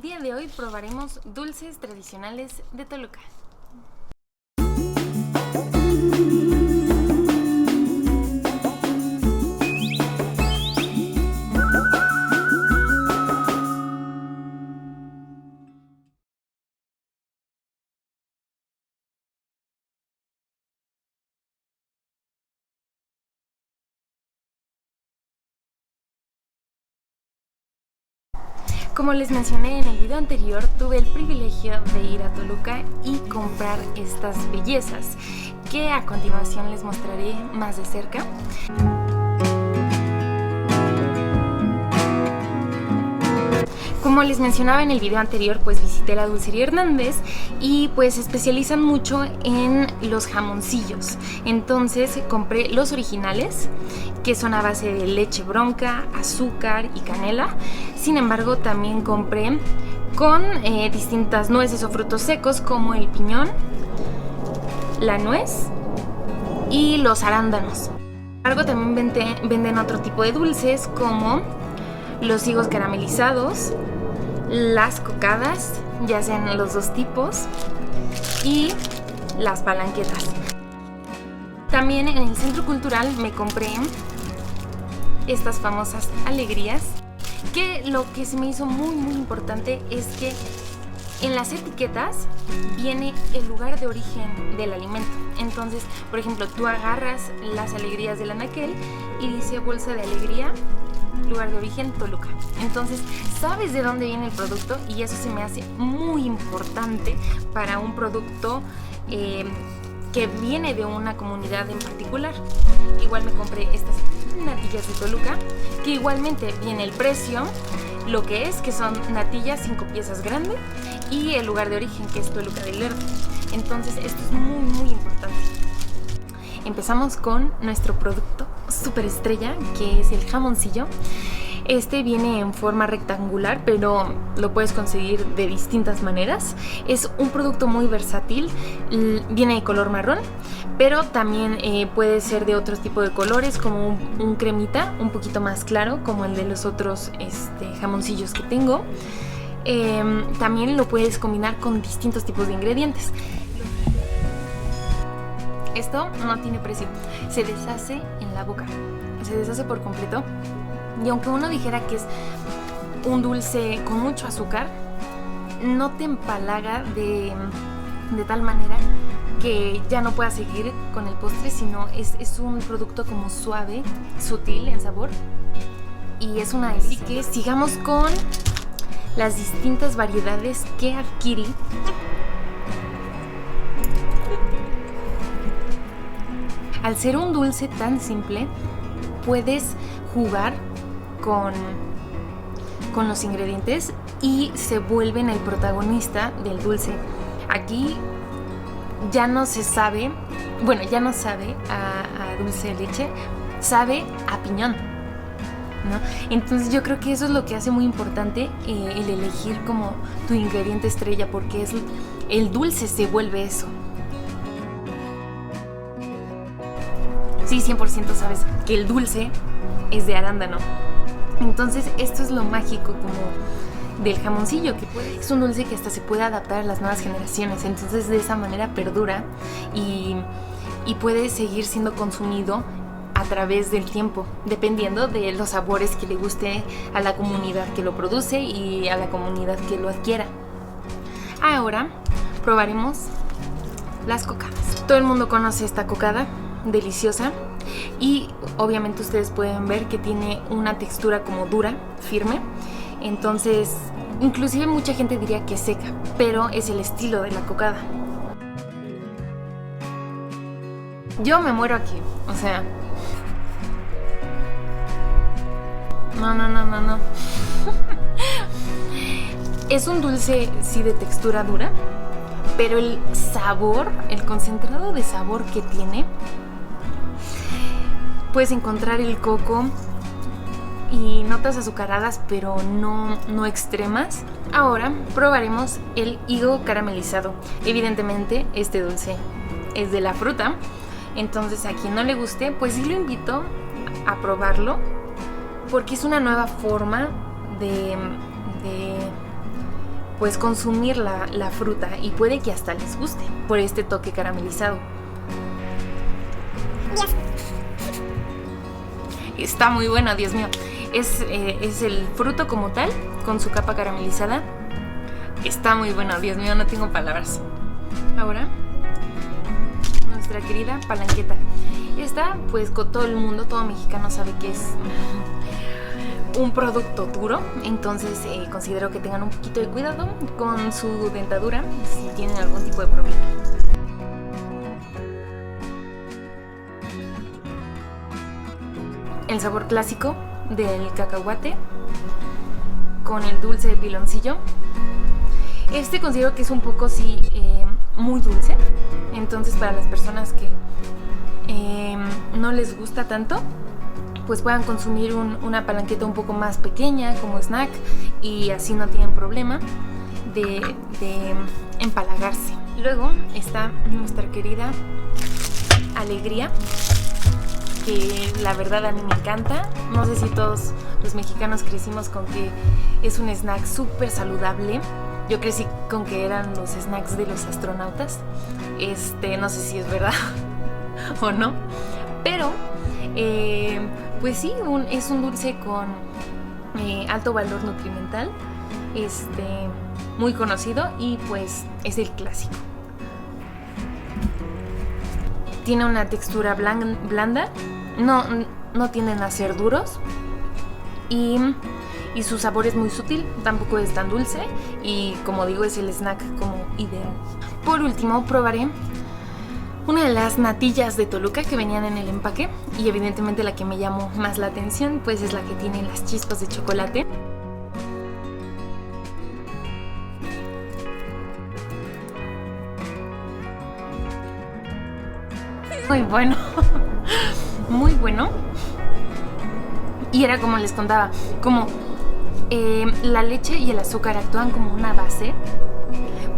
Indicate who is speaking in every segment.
Speaker 1: día de hoy probaremos dulces tradicionales de Toluca. Como les mencioné en el video anterior, tuve el privilegio de ir a Toluca y comprar estas bellezas, que a continuación les mostraré más de cerca. Como les mencionaba en el video anterior, pues visité la Dulcería Hernández y pues se especializan mucho en los jamoncillos. Entonces compré los originales, que son a base de leche bronca, azúcar y canela. Sin embargo, también compré con distintas nueces o frutos secos como el piñón, la nuez y los arándanos. Sin embargo, también venden otro tipo de dulces como los higos caramelizados, las cocadas, ya sean los dos tipos, y las palanquetas. También en el centro cultural me compré estas famosas alegrías, que lo que se me hizo muy importante es que en las etiquetas viene el lugar de origen del alimento. Entonces, por ejemplo, tú agarras las alegrías del anaquel y dice bolsa de alegría, lugar de origen Toluca. Entonces sabes de dónde viene el producto y eso se me hace muy importante para un producto que viene de una comunidad en particular. Igual me compré estas natillas de Toluca, que igualmente viene el precio, lo que es, que son natillas 5 piezas grande, y el lugar de origen, que es Toluca del Lerdo. Entonces esto es muy importante. Empezamos con nuestro producto super estrella, que es el jamoncillo. Este viene en forma rectangular, pero lo puedes conseguir de distintas maneras. Es un producto muy versátil, viene de color marrón, pero también puede ser de otro tipo de colores, como un cremita, un poquito más claro, como el de los otros jamoncillos que tengo. También lo puedes combinar con distintos tipos de ingredientes. Esto no tiene precio, se deshace en la boca, se deshace por completo. Y aunque uno dijera que es un dulce con mucho azúcar, no te empalaga de tal manera que ya no puedas seguir con el postre, sino es un producto como suave, sutil en sabor, y es una delicia. Así que sigamos con las distintas variedades que adquirí. Al ser un dulce tan simple, puedes jugar con los ingredientes y se vuelven el protagonista del dulce. Aquí ya no se sabe, bueno, ya no sabe a dulce de leche, sabe a piñón, ¿no? Entonces yo creo que eso es lo que hace muy importante el elegir como tu ingrediente estrella, porque el dulce se vuelve eso. Sí, 100% sabes que el dulce es de arándano. Entonces esto es lo mágico como del jamoncillo, que es un dulce que hasta se puede adaptar a las nuevas generaciones. Entonces de esa manera perdura y puede seguir siendo consumido a través del tiempo, dependiendo de los sabores que le guste a la comunidad que lo produce y a la comunidad que lo adquiera. Ahora probaremos las cocadas. Todo el mundo conoce esta cocada deliciosa, y obviamente ustedes pueden ver que tiene una textura como dura, firme. Entonces inclusive mucha gente diría que es seca, pero es el estilo de la cocada. Yo me muero aquí, o sea, no. Es un dulce sí de textura dura, pero el sabor, el concentrado de sabor que tiene, puedes encontrar el coco y notas azucaradas, pero no extremas. Ahora probaremos el higo caramelizado. Evidentemente este dulce es de la fruta, entonces a quien no le guste, pues sí lo invito a probarlo, porque es una nueva forma pues consumir la fruta y puede que hasta les guste por este toque caramelizado. Está muy bueno, Dios mío. Es el fruto como tal, con su capa caramelizada. Está muy bueno, Dios mío, no tengo palabras. Ahora, nuestra querida palanqueta. Esta, pues con todo el mundo, todo mexicano sabe que es un producto duro. Entonces considero que tengan un poquito de cuidado con su dentadura si tienen algún tipo de problema. El sabor clásico del cacahuate con el dulce de piloncillo. Este considero que es un poco muy dulce, entonces para las personas que no les gusta tanto, pues puedan consumir una palanqueta un poco más pequeña como snack y así no tienen problema de empalagarse. Luego está nuestra querida alegría, que la verdad a mí me encanta. No sé si todos los mexicanos crecimos con que es un snack súper saludable. Yo crecí con que eran los snacks de los astronautas. No sé si es verdad o no, pero pues sí, es un dulce con alto valor nutrimental, muy conocido y pues es el clásico. Tiene una textura blanda, no tienden a ser duros y su sabor es muy sutil, tampoco es tan dulce y como digo es el snack como ideal. Por último probaré una de las natillas de Toluca que venían en el empaque y evidentemente la que me llamó más la atención pues es la que tiene las chispas de chocolate. Muy bueno, muy bueno. Y era como les contaba, como la leche y el azúcar actúan como una base.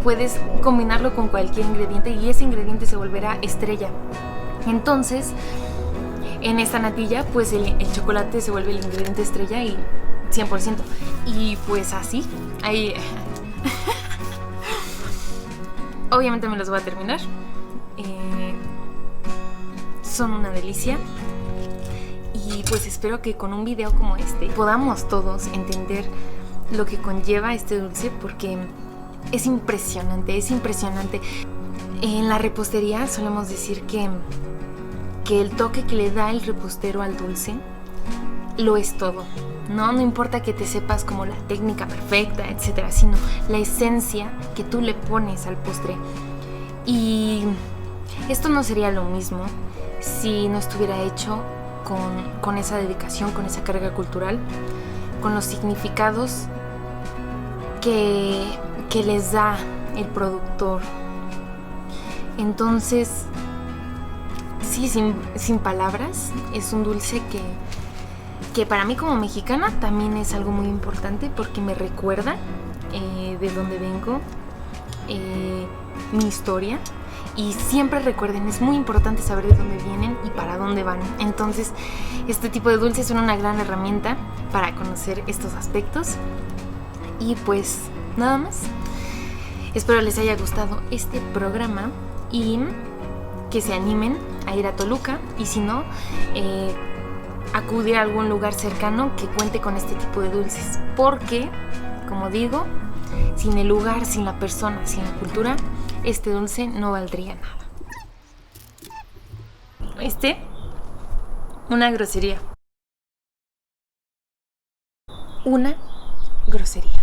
Speaker 1: Puedes combinarlo con cualquier ingrediente y ese ingrediente se volverá estrella. Entonces, en esta natilla, pues el chocolate se vuelve el ingrediente estrella y 100%. Y pues así, ahí... Obviamente me los voy a terminar. Son una delicia. Y pues espero que con un video como este podamos todos entender lo que conlleva este dulce, porque es impresionante, es impresionante. En la repostería solemos decir que el toque que le da el repostero al dulce lo es todo. No importa que te sepas como la técnica perfecta, etcétera, sino la esencia que tú le pones al postre. Y esto no sería lo mismo si no estuviera hecho con esa dedicación, con esa carga cultural, con los significados que les da el productor. Entonces, sí, sin palabras, es un dulce que para mí como mexicana también es algo muy importante, porque me recuerda de dónde vengo, mi historia. Y siempre recuerden, es muy importante saber de dónde vienen y para dónde van. Entonces, este tipo de dulces son una gran herramienta para conocer estos aspectos. Y pues, nada más. Espero les haya gustado este programa y que se animen a ir a Toluca. Y si no, acudir a algún lugar cercano que cuente con este tipo de dulces. Porque, como digo, sin el lugar, sin la persona, sin la cultura, este dulce no valdría nada. Una grosería. Una grosería.